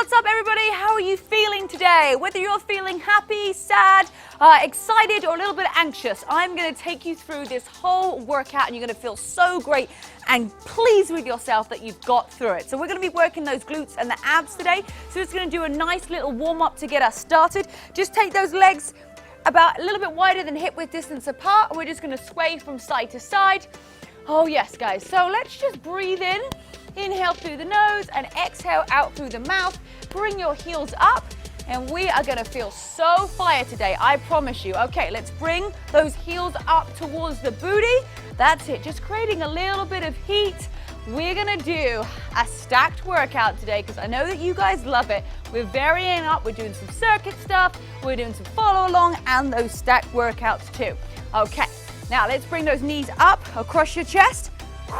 what's up everybody? How are you feeling today? Whether you're feeling happy, sad, excited, or a little bit anxious, I'm going to take you through this whole workout and you're going to feel so great and pleased with yourself that you've got through it. So we're going to be working those glutes and the abs today. So it's going to do a nice little warm up to get us started. Just take those legs about a little bit wider than hip width distance apart. We're just going to sway from side to side. Oh yes, guys. So let's just breathe in. Inhale through the nose and exhale out through the mouth. Bring your heels up and we are going to feel so fire today, I promise you. Okay, let's bring those heels up towards the booty. That's it, just creating a little bit of heat. We're going to do a stacked workout today because I know that you guys love it. We're varying up, we're doing some circuit stuff, we're doing some follow along and those stacked workouts too. Okay, now let's bring those knees up across your chest.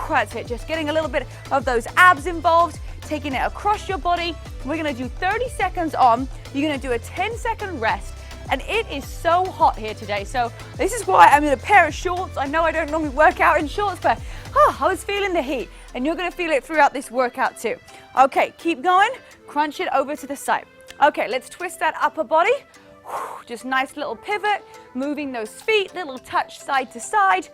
That's it, just getting a little bit of those abs involved, taking it across your body. We're gonna do 30 seconds on, you're gonna do a 10-second rest, and it is so hot here today, so this is why I'm in a pair of shorts. I know I don't normally work out in shorts, but I was feeling the heat, and you're gonna feel it throughout this workout too. Okay, keep going, crunch it over to the side. Okay, let's twist that upper body. Just nice little pivot, moving those feet, little touch side to side.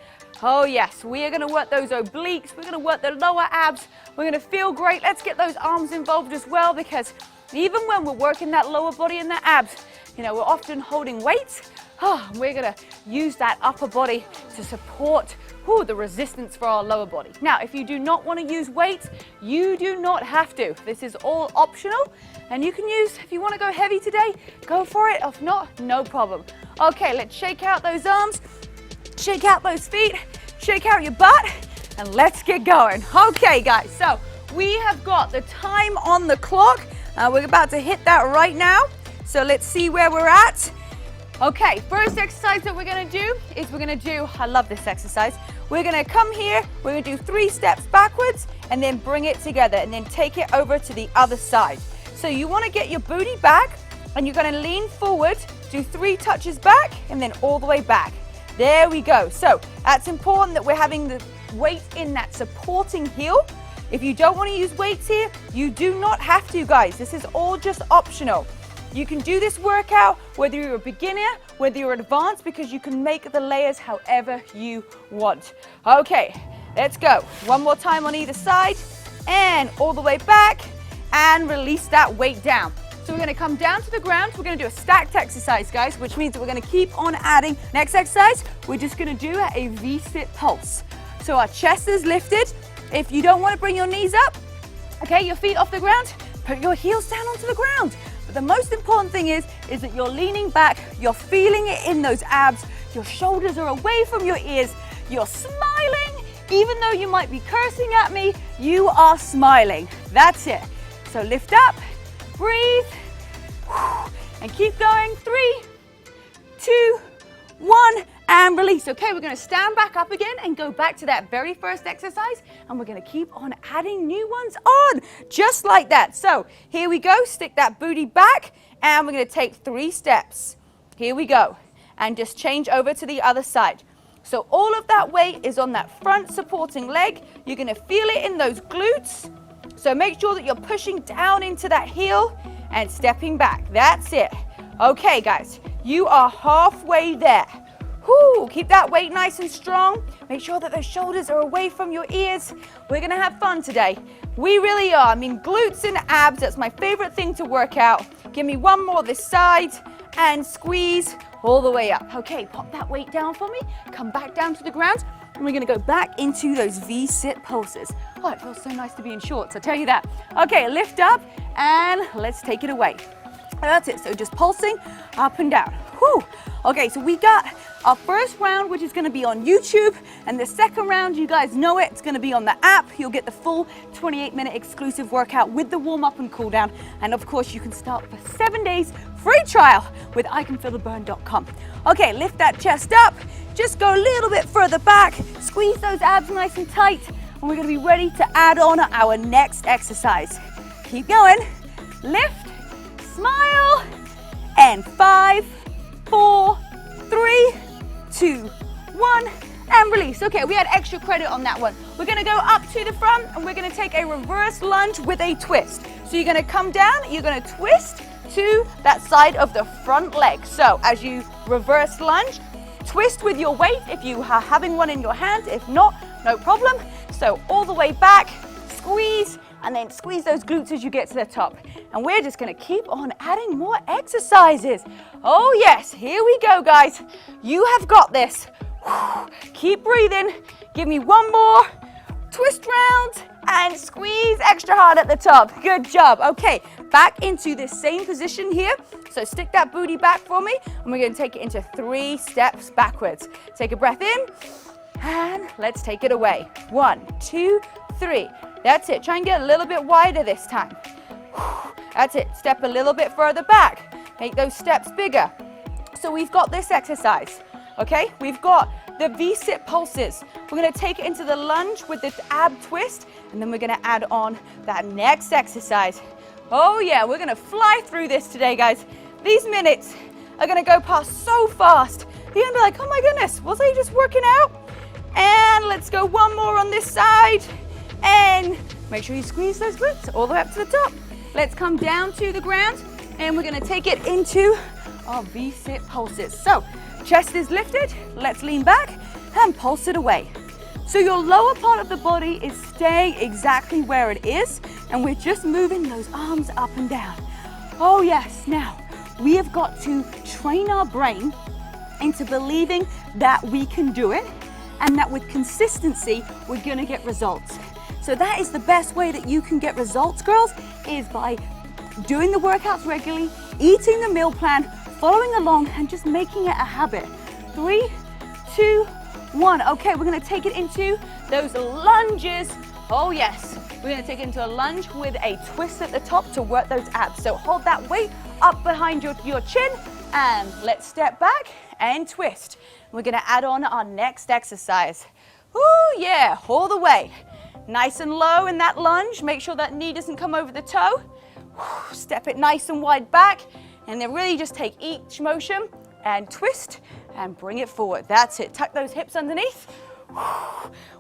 Oh yes, we are going to work those obliques, we're going to work the lower abs, we're going to feel great. Let's get those arms involved as well because even when we're working that lower body and the abs, you know, we're often holding weights. We're going to use that upper body to support the resistance for our lower body. Now, if you do not want to use weights, you do not have to. This is all optional and you can use, if you want to go heavy today, go for it. If not, no problem. Okay, let's shake out those arms. Shake out those feet, shake out your butt, and let's get going. Okay, guys, so we have got the time on the clock. We're about to hit that right now. So let's see where we're at. Okay, first exercise that we're gonna do is I love this exercise. We're gonna come here, we're gonna do 3 steps backwards, and then bring it together, and then take it over to the other side. So you wanna get your booty back, and you're gonna lean forward, do 3 touches back, and then all the way back. There we go. So that's important that we're having the weight in that supporting heel. If you don't want to use weights here, you do not have to, guys. This is all just optional. You can do this workout whether you're a beginner, whether you're advanced, because you can make the layers however you want. Okay, let's go. One more time on either side and all the way back and release that weight down. So we're going to come down to the ground. We're going to do a stacked exercise, guys, which means that we're going to keep on adding. Next exercise, we're just going to do a V-sit pulse. So our chest is lifted. If you don't want to bring your knees up, okay, your feet off the ground, put your heels down onto the ground. But the most important thing is that you're leaning back, you're feeling it in those abs, your shoulders are away from your ears, you're smiling. Even though you might be cursing at me, you are smiling. That's it. So lift up. Breathe and keep going. 3, 2, 1 and release. Okay, we're going to stand back up again and go back to that very first exercise, and we're going to keep on adding new ones on just like that. So here we go, stick that booty back and we're going to take 3 steps. Here we go, and just change over to the other side. So all of that weight is on that front supporting leg. You're going to feel it in those glutes. So make sure that you're pushing down into that heel and stepping back. That's it. Okay, guys, you are halfway there. Keep that weight nice and strong. Make sure that those shoulders are away from your ears. We're gonna have fun today. We really are. I mean, glutes and abs, that's my favorite thing to work out. Give me one more this side and squeeze all the way up. Okay, pop that weight down for me. Come back down to the ground. And we're going to go back into those V-sit pulses. Oh, it feels so nice to be in shorts, I'll tell you that. Okay, lift up and let's take it away. That's it, so just pulsing up and down. Okay, so we got our first round, which is going to be on YouTube, and the second round, you guys know it, it's going to be on the app. You'll get the full 28-minute exclusive workout with the warm-up and cool-down, and of course, you can start for 7 days free trial with icanfeeltheburn.com. Okay, lift that chest up, just go a little bit further back, squeeze those abs nice and tight, and we're going to be ready to add on our next exercise. Keep going, lift, smile, and 5, 4, 3, 2, 1, and release. Okay, we had extra credit on that one. we're gonna go up to the front and we're gonna take a reverse lunge with a twist. So you're gonna come down, you're gonna twist to that side of the front leg. So as you reverse lunge, twist with your weight if you are having one in your hand. If not, no problem. So all the way back, squeeze, and then squeeze those glutes as you get to the top. And we're just gonna keep on adding more exercises. Oh yes, here we go, guys. You have got this. Keep breathing. Give me one more. Twist round and squeeze extra hard at the top. Good job. Okay, back into this same position here. So stick that booty back for me, and we're gonna take it into 3 steps backwards. Take a breath in, and let's take it away. 1, 2, 3. That's it. Try and get a little bit wider this time. That's it. Step a little bit further back. Make those steps bigger. So we've got this exercise, okay? We've got the V-sit pulses. We're gonna take it into the lunge with this ab twist, and then we're gonna add on that next exercise. Oh yeah, we're gonna fly through this today, guys. These minutes are gonna go past so fast. You're gonna be like, oh my goodness, was I just working out? And let's go one more on this side. And make sure you squeeze those glutes all the way up to the top. Let's come down to the ground, and we're gonna take it into our V-sit pulses. So, chest is lifted, let's lean back and pulse it away. So your lower part of the body is staying exactly where it is, and we're just moving those arms up and down. Oh yes, now we have got to train our brain into believing that we can do it, and that with consistency, we're gonna get results. So that is the best way that you can get results, girls, is by doing the workouts regularly, eating the meal plan, following along, and just making it a habit. 3, 2, 1. Okay, we're gonna take it into those lunges. Oh yes, we're gonna take it into a lunge with a twist at the top to work those abs. So hold that weight up behind your chin, and let's step back and twist. We're gonna add on our next exercise. Ooh, yeah, all the way. Nice and low in that lunge. Make sure that knee doesn't come over the toe. Step it nice and wide back, and then really just take each motion and twist and bring it forward. That's it. Tuck those hips underneath.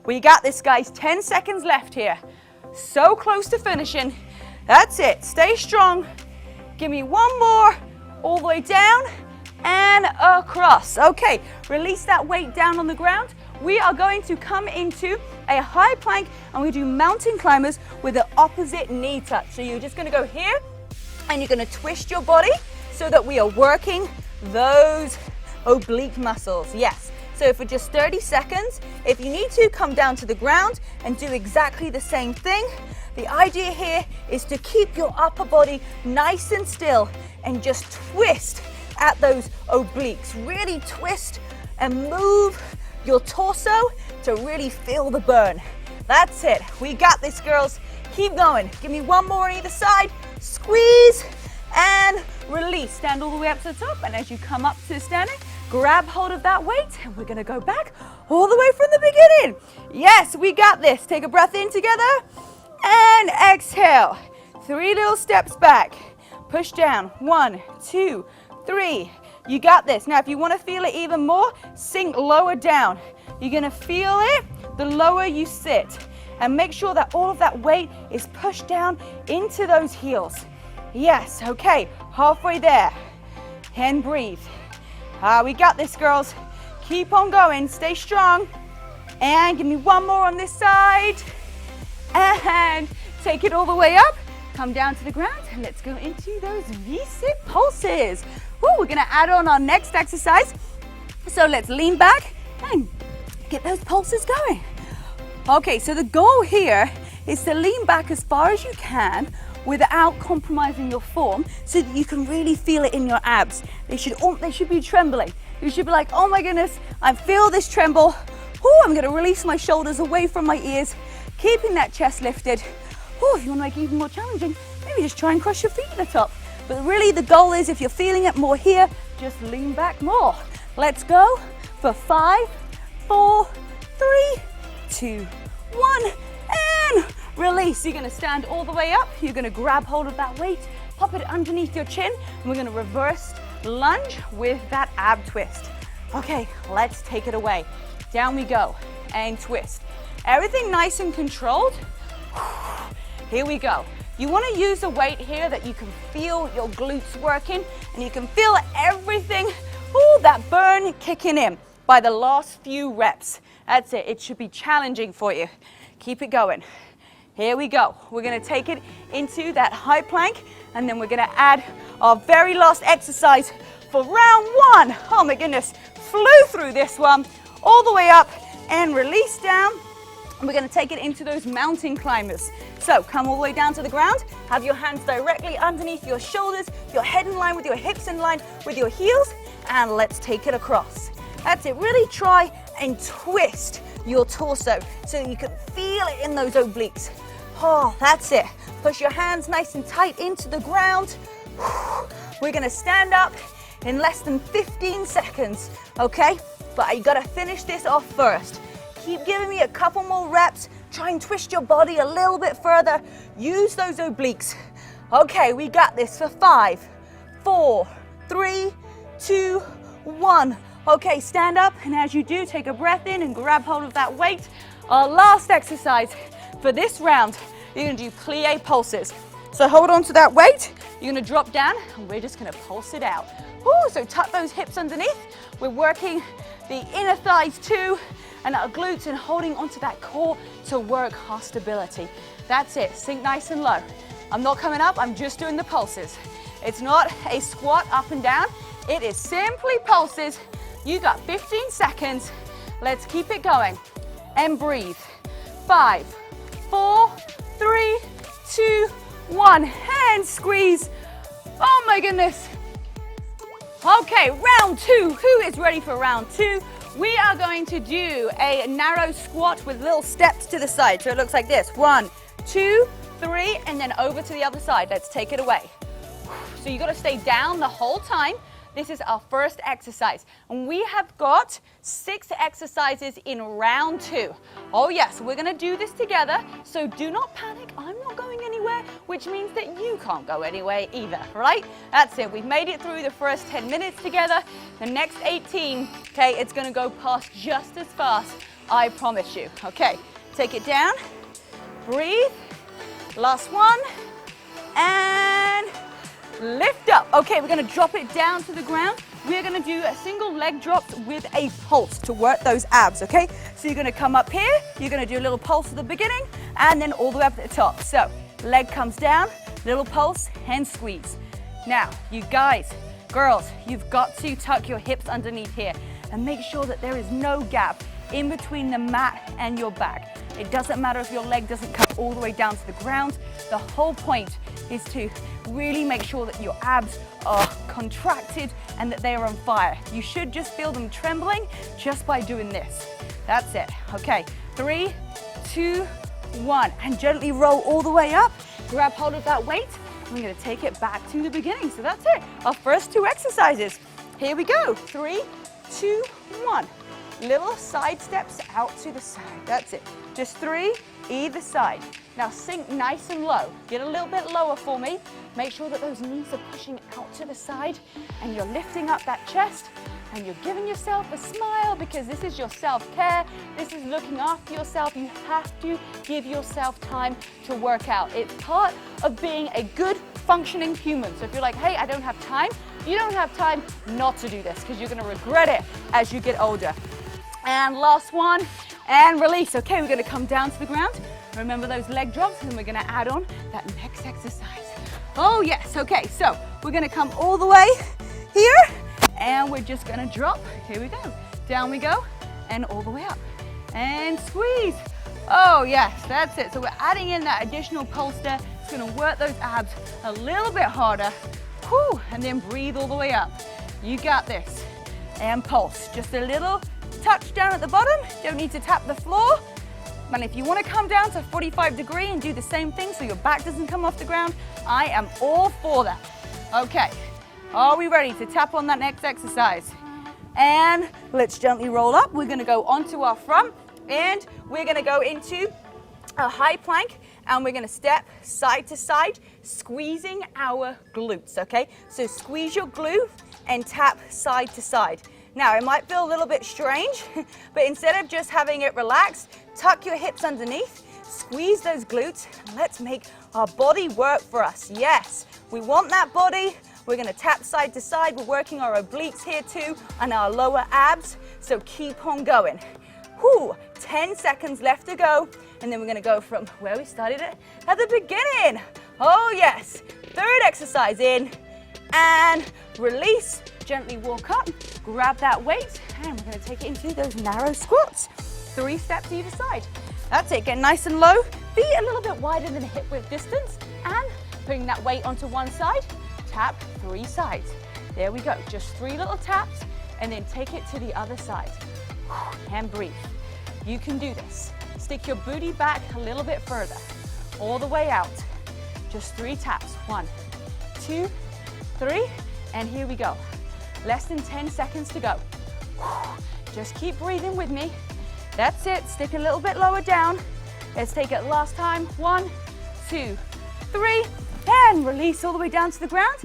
We got this, guys. 10 seconds left here. So close to finishing. That's it. Stay strong. Give me one more. All the way down and across. Okay, release that weight down on the ground. We are going to come into a high plank, and we do mountain climbers with the opposite knee touch. So you're just gonna go here, and you're gonna twist your body so that we are working those oblique muscles. Yes. So for just 30 seconds, if you need to, come down to the ground and do exactly the same thing. The idea here is to keep your upper body nice and still and just twist at those obliques. Really twist and move your torso to really feel the burn. That's it. We got this, girls. Keep going. Give me one more on either side. Squeeze and release. Stand all the way up to the top, and as you come up to standing, grab hold of that weight, and we're gonna go back all the way from the beginning. Yes, we got this. Take a breath in together and exhale. 3 little steps back. Push down. 1, 2, 3. You got this. Now, if you want to feel it even more, sink lower down. You're going to feel it the lower you sit. And make sure that all of that weight is pushed down into those heels. Yes, okay, halfway there. And breathe. We got this, girls. Keep on going. Stay strong. And give me one more on this side. And take it all the way up. Come down to the ground, and let's go into those V-sit pulses. We're gonna add on our next exercise. So let's lean back and get those pulses going. Okay, so the goal here is to lean back as far as you can without compromising your form, so that you can really feel it in your abs. They should be trembling. You should be like, oh my goodness, I feel this tremble. I'm gonna release my shoulders away from my ears, keeping that chest lifted. If you wanna make it even more challenging, maybe just try and cross your feet at the top. But really the goal is, if you're feeling it more here, just lean back more. Let's go for 5, 4, 3, 2, 1, and release. You're gonna stand all the way up. You're gonna grab hold of that weight, pop it underneath your chin, and we're gonna reverse lunge with that ab twist. Okay, let's take it away. Down we go, and twist. Everything nice and controlled. Here we go. You want to use a weight here that you can feel your glutes working and you can feel everything, that burn kicking in by the last few reps. That's it. It should be challenging for you. Keep it going. Here we go. We're going to take it into that high plank and then we're going to add our very last exercise for round one. Oh my goodness. Flew through this one all the way up and release down. And we're going to take it into those mountain climbers. So come all the way down to the ground. Have your hands directly underneath your shoulders, your head in line with your hips in line with your heels. And let's take it across. That's it. Really try and twist your torso so that you can feel it in those obliques. Oh, that's it. Push your hands nice and tight into the ground. We're going to stand up in less than 15 seconds, okay? But you got to finish this off first. Keep giving me a couple more reps. Try and twist your body a little bit further. Use those obliques. Okay, we got this for 5, 4, 3, 2, 1. Okay, stand up, and as you do, take a breath in and grab hold of that weight. Our last exercise for this round, you're gonna do plie pulses. So hold on to that weight. You're gonna drop down, and we're just gonna pulse it out. So tuck those hips underneath. We're working the inner thighs too, and our glutes, and holding onto that core to work our stability. That's it, sink nice and low. I'm not coming up, I'm just doing the pulses. It's not a squat up and down, it is simply pulses. You got 15 seconds. Let's keep it going and breathe. 5, 4, 3, 2, 1. Hand squeeze. Oh my goodness. Okay, round two. Who is ready for round two? We are going to do a narrow squat with little steps to the side. So it looks like this. 1, 2, 3, and then over to the other side. Let's take it away. So you got to stay down the whole time. This is our first exercise. And we have got 6 exercises in round 2. Oh yes, we're gonna do this together. So do not panic, I'm not going anywhere, which means that you can't go anywhere either, right? That's it, we've made it through the first 10 minutes together. The next 18, okay, it's gonna go past just as fast, I promise you. Okay, take it down, breathe, last one, and lift up. Okay, we're gonna drop it down to the ground. We're gonna do a single leg drop with a pulse to work those abs, okay? So you're gonna come up here, you're gonna do a little pulse at the beginning, and then all the way up at the top. So, leg comes down, little pulse, hand squeeze. Now, you guys, girls, you've got to tuck your hips underneath here and make sure that there is no gap in between the mat and your back. It doesn't matter if your leg doesn't come all the way down to the ground. The whole point is to really make sure that your abs are contracted and that they are on fire. You should just feel them trembling just by doing this. That's it. Okay, 3, 2, 1. And gently roll all the way up. Grab hold of that weight. And we're gonna take it back to the beginning. So that's it. Our first 2 exercises. Here we go. 3, 2, 1. Little side steps out to the side. That's it. Just 3 either side. Now sink nice and low. Get a little bit lower for me. Make sure that those knees are pushing out to the side and you're lifting up that chest and you're giving yourself a smile because this is your self-care. This is looking after yourself. You have to give yourself time to work out. It's part of being a good functioning human. So if you're like, hey, I don't have time, you don't have time not to do this because you're gonna regret it as you get older. And last one, and release. Okay, we're gonna come down to the ground. Remember those leg drops, and we're gonna add on that next exercise. Oh yes, okay, so we're gonna come all the way here, and we're just gonna drop. Here we go. Down we go, and all the way up. And squeeze. Oh yes, that's it. So we're adding in that additional pulse there. It's gonna work those abs a little bit harder. Whew, and then breathe all the way up. You got this. And pulse, just a little touch down at the bottom. Don't need to tap the floor. And if you want to come down to 45 degree and do the same thing so your back doesn't come off the ground, I am all for that. Okay, are we ready to tap on that next exercise? And let's gently roll up. We're gonna go onto our front and we're gonna go into a high plank and we're gonna step side to side, squeezing our glutes, okay? So squeeze your glute and tap side to side. Now, it might feel a little bit strange, but instead of just having it relaxed, tuck your hips underneath, squeeze those glutes, and let's make our body work for us. Yes, we want that body. We're gonna tap side to side. We're working our obliques here too, and our lower abs, so keep on going. Whew, 10 seconds left to go, and then we're gonna go from where we started it at the beginning. Oh yes, third exercise in, and release. Gently walk up, grab that weight, and we're gonna take it into those narrow squats. 3 steps either side. That's it, get nice and low, feet a little bit wider than hip width distance, and putting that weight onto one side, tap 3 sides. There we go, just 3 little taps, and then take it to the other side. And breathe. You can do this. Stick your booty back a little bit further, all the way out. Just 3 taps, 1, 2, 3, and here we go. Less than 10 seconds to go. Just keep breathing with me. That's it, stick a little bit lower down. Let's take it last time. 1, 2, 3, and release all the way down to the ground.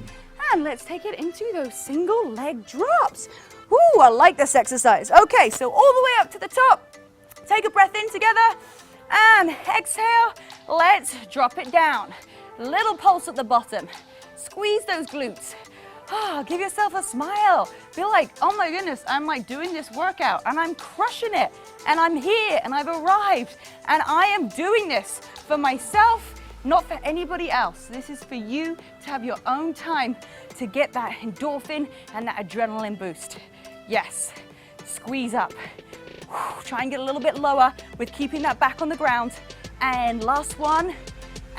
And let's take it into those single leg drops. Ooh, I like this exercise. Okay, so all the way up to the top. Take a breath in together and exhale. Let's drop it down. Little pulse at the bottom. Squeeze those glutes. Give yourself a smile. Feel like, oh my goodness, I'm like doing this workout and I'm crushing it. And I'm here and I've arrived and I am doing this for myself, not for anybody else. This is for you to have your own time to get that endorphin and that adrenaline boost. Yes, squeeze up. Try and get a little bit lower with keeping that back on the ground. And last one.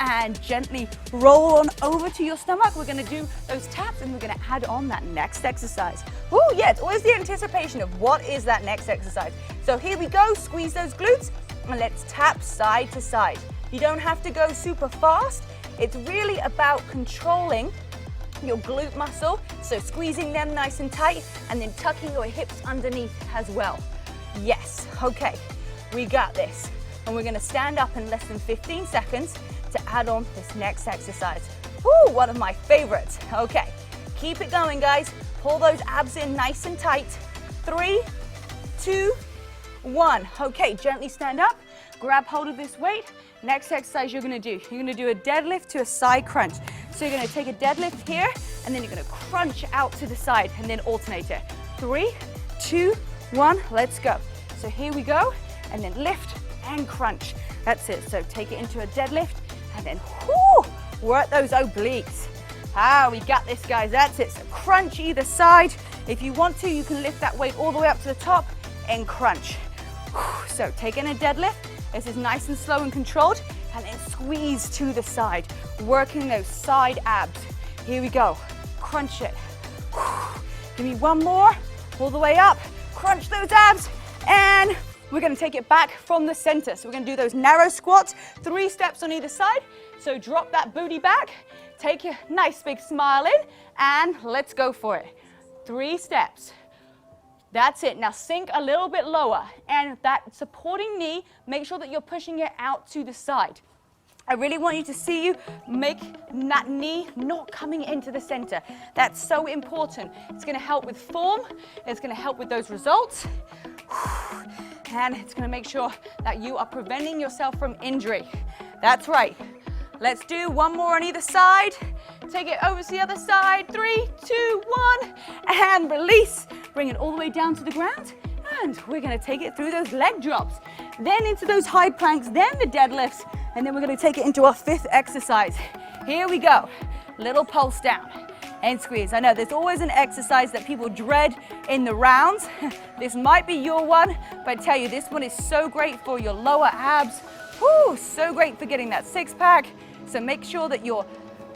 And gently roll on over to your stomach. We're gonna do those taps and we're gonna add on that next exercise. Oh yeah, it's always the anticipation of what is that next exercise. So here we go, squeeze those glutes and let's tap side to side. You don't have to go super fast. It's really about controlling your glute muscle. So squeezing them nice and tight and then tucking your hips underneath as well. Yes, okay, we got this. And we're gonna stand up in less than 15 seconds to add on this next exercise. Woo, one of my favorites. Okay, keep it going, guys. Pull those abs in nice and tight. 3, 2, 1. Okay, gently stand up. Grab hold of this weight. Next exercise you're gonna do a deadlift to a side crunch. So you're gonna take a deadlift here, and then you're gonna crunch out to the side, and then alternate it. 3, 2, 1, let's go. So here we go, and then lift and crunch. That's it, so take it into a deadlift, and then work those obliques. We got this, guys, that's it. So crunch either side. If you want to, you can lift that weight all the way up to the top and crunch. So take in a deadlift. This is nice and slow and controlled, and then squeeze to the side, working those side abs. Here we go, crunch it. Give me one more, all the way up, crunch those abs, and we're gonna take it back from the center. So we're gonna do those narrow squats, 3 steps on either side. So drop that booty back, take a nice big smile in, and let's go for it. 3 steps. That's it. Now sink a little bit lower, and that supporting knee, make sure that you're pushing it out to the side. I really want you to see you make that knee not coming into the center. That's so important. It's gonna help with form, it's gonna help with those results, and it's gonna make sure that you are preventing yourself from injury. That's right. Let's do one more on either side. Take it over to the other side. 3, 2, 1, and release. Bring it all the way down to the ground, and we're gonna take it through those leg drops, then into those high planks, then the deadlifts, and then we're gonna take it into our 5th exercise. Here we go. Little pulse down and squeeze. I know there's always an exercise that people dread in the rounds. This might be your one, but I tell you, this one is so great for your lower abs. Woo, so great for getting that 6-pack. So make sure that your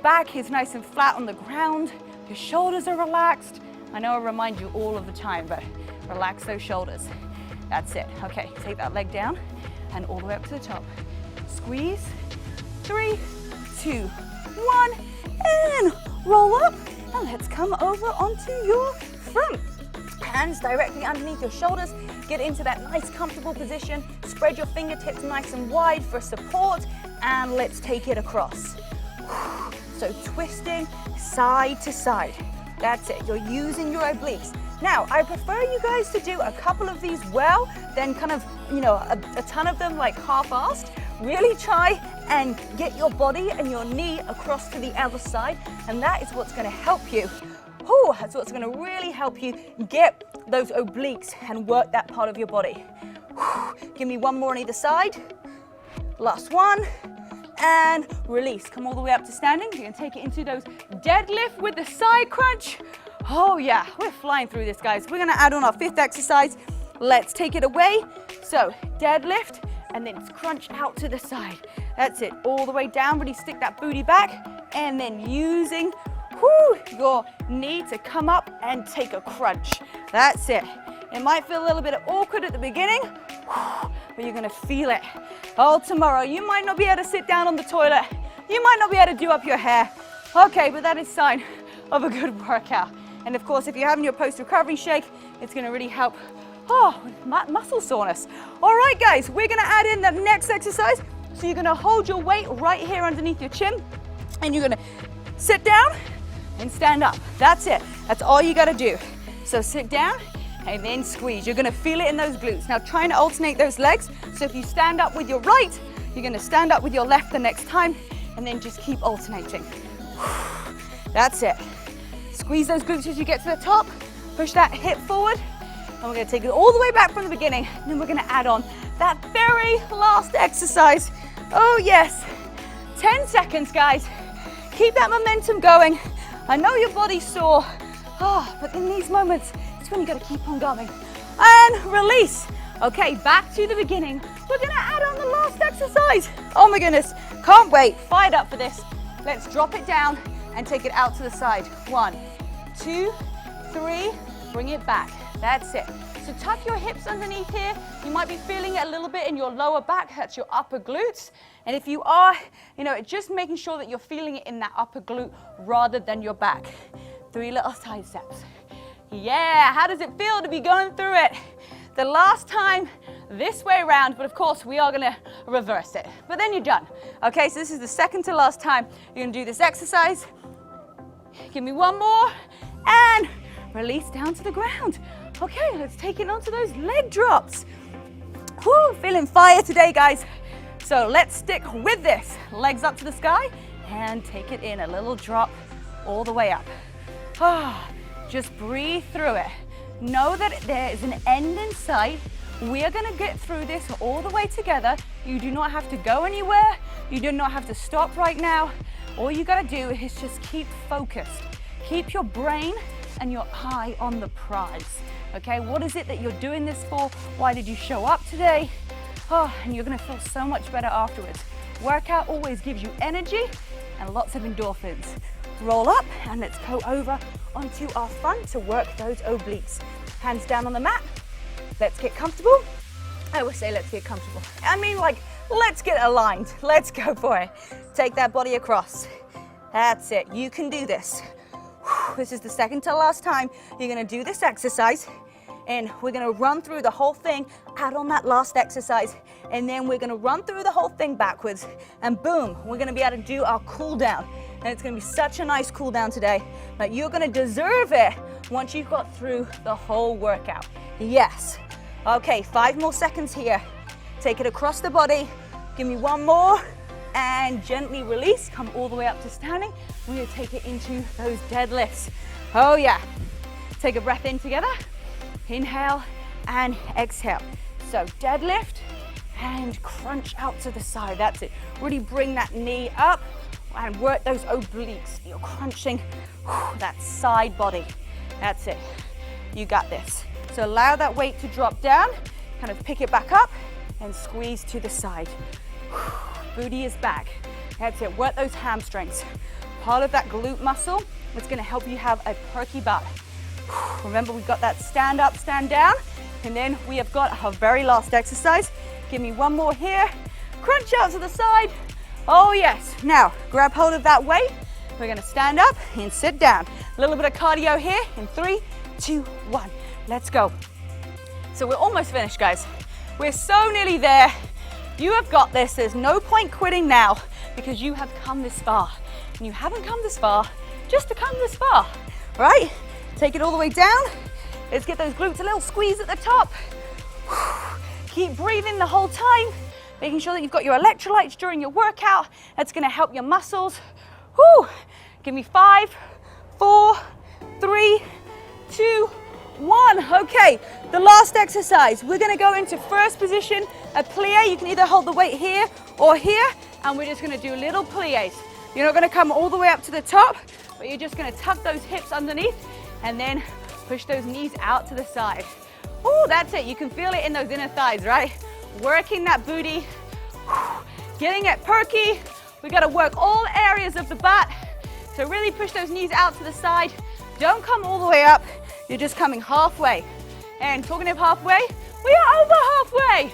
back is nice and flat on the ground. Your shoulders are relaxed. I know I remind you all of the time, but relax those shoulders. That's it. Okay, take that leg down and all the way up to the top. Squeeze. 3, 2, 1, and roll up. And let's come over onto your front. Hands directly underneath your shoulders. Get into that nice comfortable position. Spread your fingertips nice and wide for support, and let's take it across. So twisting side to side. That's it, you're using your obliques. Now, I prefer you guys to do a couple of these well, then kind of, you know, a ton of them like half-assed. Really try and get your body and your knee across to the other side, and that is what's gonna help you. Ooh, that's what's gonna really help you get those obliques and work that part of your body. Give me one more on either side. Last one, and release. Come all the way up to standing. You're gonna take it into those deadlift with the side crunch. Oh yeah, we're flying through this, guys. We're gonna add on our 5th exercise. Let's take it away. So deadlift, and then crunch out to the side. That's it, all the way down, really stick that booty back, and then using your knee to come up and take a crunch. That's it. It might feel a little bit awkward at the beginning, but you're gonna feel it. Oh, tomorrow, you might not be able to sit down on the toilet. You might not be able to do up your hair. Okay, but that is a sign of a good workout. And of course, if you're having your post-recovery shake, it's gonna really help muscle soreness. All right, guys, we're gonna add in the next exercise. So you're gonna hold your weight right here underneath your chin, and you're gonna sit down and stand up. That's it. That's all you gotta do. So sit down and then squeeze. You're gonna feel it in those glutes. Now try and alternate those legs. So if you stand up with your right, you're gonna stand up with your left the next time, and then just keep alternating. That's it. Squeeze those glutes as you get to the top. Push that hip forward. And we're gonna take it all the way back from the beginning. And then we're gonna add on that very last exercise. Oh yes. 10 seconds, guys. Keep that momentum going. I know your body's sore, but in these moments, it's when you gotta keep on going. And release. Okay, back to the beginning. We're gonna add on the last exercise. Oh my goodness, can't wait. Fired up for this. Let's drop it down and take it out to the side. 1, 2, 3, bring it back. That's it. So tuck your hips underneath here. You might be feeling it a little bit in your lower back. That's your upper glutes. And if you are, just making sure that you're feeling it in that upper glute rather than your back. 3 little side steps. Yeah, how does it feel to be going through it? The last time this way around, but of course we are gonna reverse it. But then you're done. Okay, so this is the second to last time you're gonna do this exercise. Give me one more, and release down to the ground. Okay, let's take it onto those leg drops. Woo, feeling fire today, guys. So let's stick with this. Legs up to the sky, and take it in, a little drop all the way up. Just breathe through it. Know that there is an end in sight. We are gonna get through this all the way together. You do not have to go anywhere. You do not have to stop right now. All you gotta do is just keep focused. Keep your brain and your eye on the prize. Okay, what is it that you're doing this for? Why did you show up today? And you're gonna feel so much better afterwards. Workout always gives you energy and lots of endorphins. Roll up, and let's go over onto our front to work those obliques. Hands down on the mat. Let's get comfortable. I would say let's get comfortable. I mean, like, let's get aligned. Let's go for it. Take that body across. That's it. You can do this. This is the second to last time you're gonna do this exercise, and we're gonna run through the whole thing, add on that last exercise, and then we're gonna run through the whole thing backwards, and boom, we're gonna be able to do our cool down. And it's gonna be such a nice cool down today, but you're gonna deserve it once you've got through the whole workout. Yes. Okay, 5 more seconds here. Take it across the body. Give me one more, and gently release. Come all the way up to standing. We're gonna take it into those deadlifts. Oh yeah. Take a breath in together. Inhale and exhale. So deadlift and crunch out to the side. That's it. Really bring that knee up and work those obliques. You're crunching that side body. That's it. You got this. So allow that weight to drop down, kind of pick it back up and squeeze to the side. Booty is back. That's it. Work those hamstrings. Part of that glute muscle is going to help you have a perky butt. Remember, we've got that stand up, stand down, and then we have got our very last exercise. Give me one more here. Crunch out to the side. Oh yes. Now, grab hold of that weight. We're gonna stand up and sit down. A little bit of cardio here in 3, 2, 1. Let's go. So we're almost finished, guys. We're so nearly there. You have got this. There's no point quitting now. because you have come this far. And you haven't come this far just to come this far, right? Take it all the way down. Let's get those glutes a little squeeze at the top. Keep breathing the whole time, making sure that you've got your electrolytes during your workout. That's gonna help your muscles. Whew. Give me 5, 4, 3, 2, 1. Okay, the last exercise. We're gonna go into first position, a plie. You can either hold the weight here or here, and we're just gonna do little plies. You're not gonna come all the way up to the top, but you're just gonna tuck those hips underneath and then push those knees out to the side. Oh, that's it. You can feel it in those inner thighs, right? Working that booty, getting it perky. We gotta work all areas of the butt. So really push those knees out to the side. Don't come all the way up. You're just coming halfway. And talking of halfway, we are over halfway.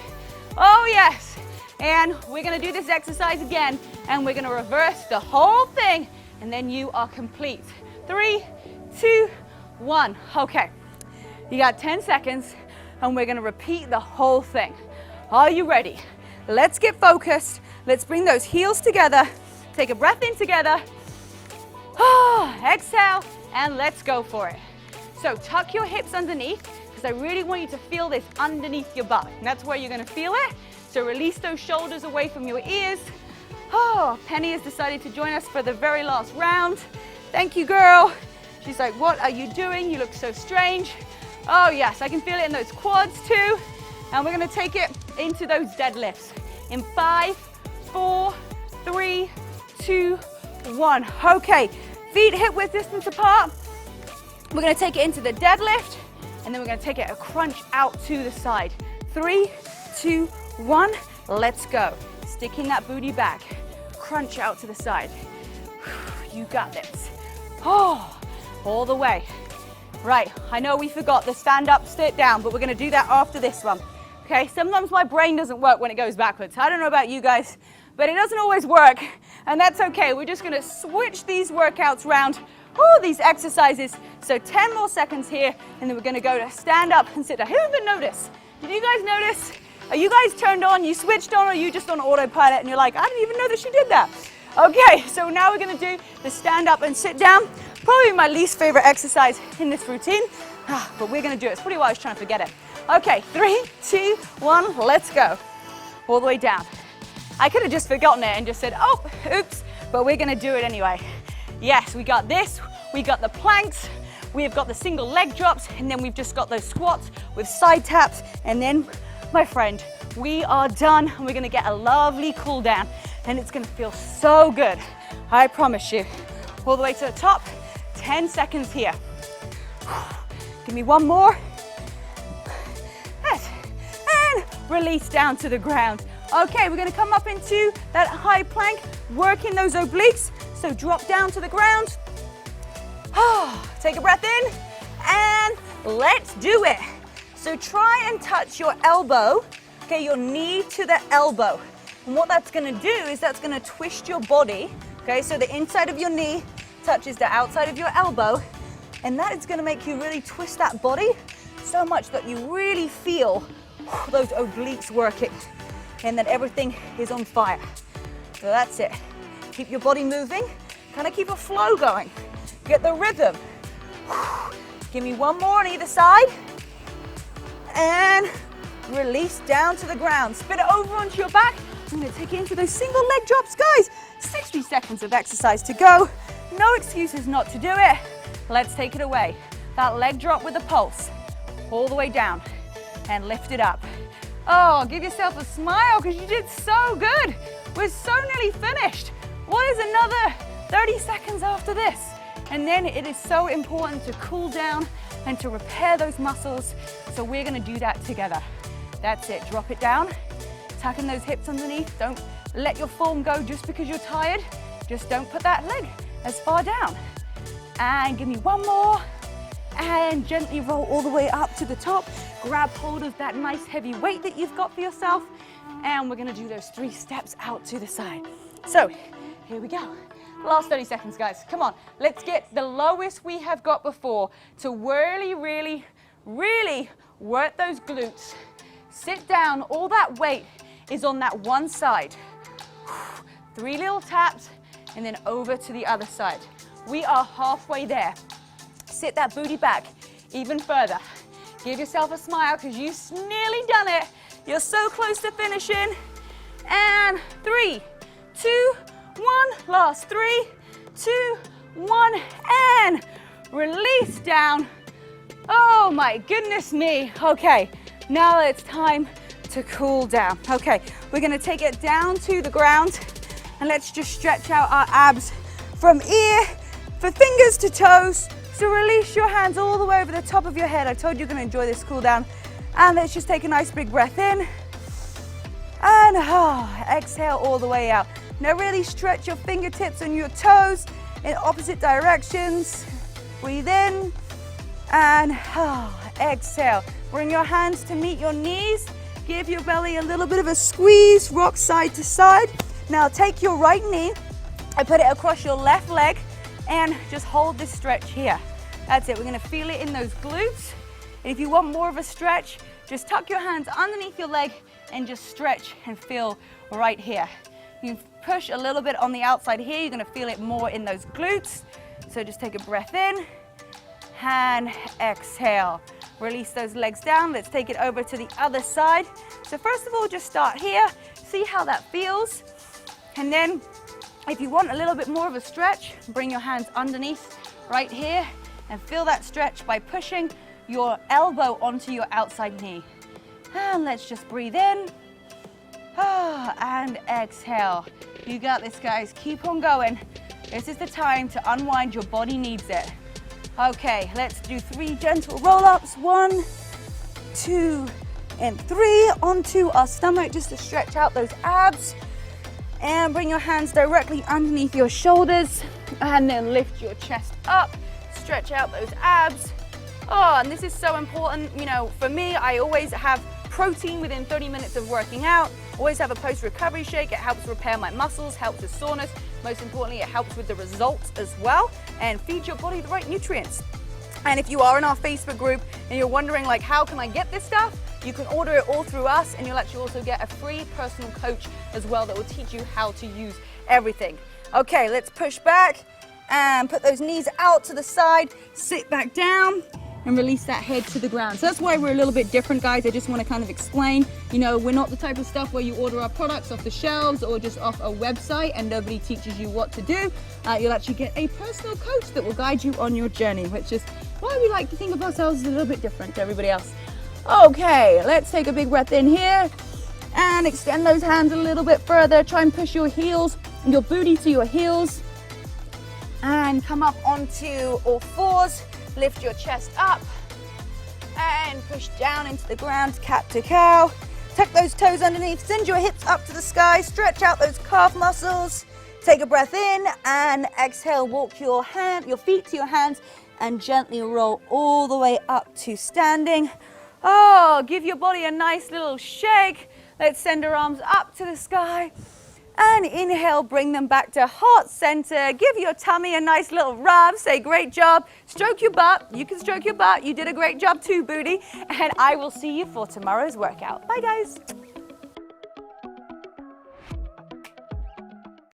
Oh yes. And we're gonna do this exercise again, and we're gonna reverse the whole thing, and then you are complete. 3, 2, 1. Okay, you got 10 seconds, and we're gonna repeat the whole thing. Are you ready? Let's get focused. Let's bring those heels together. Take a breath in together. Exhale, and let's go for it. So tuck your hips underneath, because I really want you to feel this underneath your butt. And that's where you're gonna feel it. So release those shoulders away from your ears. Oh, Penny has decided to join us for the very last round. Thank you, girl. She's like, what are you doing? You look so strange. Oh yes, I can feel it in those quads too. And we're gonna take it into those deadlifts. In 5, 4, 3, 2, 1. Okay, feet hip width distance apart. We're gonna take it into the deadlift, and then we're gonna take it a crunch out to the side. 3, 2, 1, let's go. Sticking that booty back, crunch out to the side. You got this. Oh, all the way. Right, I know we forgot the stand up, sit down, but we're gonna do that after this one. Okay, sometimes my brain doesn't work when it goes backwards. I don't know about you guys, but it doesn't always work, and that's okay. We're just gonna switch these workouts around. These exercises. So 10 more seconds here, and then we're gonna go to stand up and sit down. Who even noticed? Did you guys notice? Are you guys turned on, you switched on, or are you just on autopilot and you're like, I didn't even know that she did that? Okay, so now we're gonna do the stand up and sit down. Probably my least favorite exercise in this routine, but we're gonna do it. It's probably why I was trying to forget it. Okay, 3, 2, 1, let's go. All the way down. I could have just forgotten it and just said, oh, oops, but we're gonna do it anyway. Yes, we got this, we got the planks, we've got the single leg drops, and then we've just got those squats with side taps, and then, my friend, we are done, and we're gonna get a lovely cool down, and it's gonna feel so good, I promise you. All the way to the top, 10 seconds here. Give me one more. Yes. And release down to the ground. Okay, we're gonna come up into that high plank, working those obliques. So drop down to the ground. Take a breath in, and let's do it. So try and touch your elbow, okay, your knee to the elbow. And what that's gonna do is that's gonna twist your body, okay, so the inside of your knee touches the outside of your elbow, and that is gonna make you really twist that body so much that you really feel those obliques working, and that everything is on fire. So that's it. Keep your body moving, kind of keep a flow going. Get the rhythm. Give me one more on either side. And release down to the ground. Spin it over onto your back. I'm gonna take it into those single leg drops, guys. 60 seconds of exercise to go. No excuses not to do it. Let's take it away. That leg drop with a pulse. All the way down and lift it up. Oh, give yourself a smile because you did so good. We're so nearly finished. What is another 30 seconds after this? And then it is so important to cool down and to repair those muscles. So we're gonna do that together. That's it, drop it down. Tucking those hips underneath. Don't let your form go just because you're tired. Just don't put that leg as far down. And give me one more. And gently roll all the way up to the top. Grab hold of that nice heavy weight that you've got for yourself. And we're gonna do those 3 steps out to the side. So, here we go. Last 30 seconds, guys. Come on, let's get the lowest we have got before to really, really, really work those glutes. Sit down, all that weight is on that one side. 3 little taps, and then over to the other side. We are halfway there. Sit that booty back even further. Give yourself a smile because you've nearly done it. You're so close to finishing. And 3, 2, 1. Last 3, 2, 1. And release down. Oh my goodness me. Okay, now it's time to cool down. Okay, we're gonna take it down to the ground and let's just stretch out our abs from ear, for fingers to toes. So release your hands all the way over the top of your head. I told you you're gonna enjoy this cool down. And let's just take a nice big breath in. And exhale all the way out. Now really stretch your fingertips and your toes in opposite directions. Breathe in and exhale. Bring your hands to meet your knees. Give your belly a little bit of a squeeze, rock side to side. Now take your right knee and put it across your left leg and just hold this stretch here. That's it, we're gonna feel it in those glutes. And if you want more of a stretch, just tuck your hands underneath your leg and just stretch and feel right here. You can push a little bit on the outside here, you're gonna feel it more in those glutes. So just take a breath in and exhale. Release those legs down. Let's take it over to the other side. So first of all, just start here, see how that feels. And then if you want a little bit more of a stretch, bring your hands underneath right here and feel that stretch by pushing your elbow onto your outside knee. And let's just breathe in and exhale. You got this, guys. Keep on going. This is the time to unwind. Your body needs it. Okay, let's do 3 gentle roll-ups. 1, 2, and 3 onto our stomach just to stretch out those abs. And bring your hands directly underneath your shoulders and then lift your chest up. Stretch out those abs. Oh, and this is so important. You know, for me, I always have protein within 30 minutes of working out. Always have a post-recovery shake. It helps repair my muscles, helps with soreness. Most importantly, it helps with the results as well and feeds your body the right nutrients. And if you are in our Facebook group and you're wondering like, how can I get this stuff? You can order it all through us and you'll actually also get a free personal coach as well that will teach you how to use everything. Okay, let's push back and put those knees out to the side, sit back down and release that head to the ground. So that's why we're a little bit different, guys. I just want to kind of explain, you know, we're not the type of stuff where you order our products off the shelves or just off a website and nobody teaches you what to do. You'll actually get a personal coach that will guide you on your journey, which is why we like to think of ourselves as a little bit different to everybody else. Okay, let's take a big breath in here and extend those hands a little bit further. Try and push your heels, your booty to your heels and come up onto all fours. Lift your chest up and push down into the ground, cat to cow. Tuck those toes underneath, send your hips up to the sky, stretch out those calf muscles. Take a breath in and exhale, walk your feet to your hands and gently roll all the way up to standing. Oh, give your body a nice little shake. Let's send our arms up to the sky. And inhale, bring them back to heart center. Give your tummy a nice little rub. Say, great job. Stroke your butt. You can stroke your butt. You did a great job too, booty. And I will see you for tomorrow's workout. Bye, guys.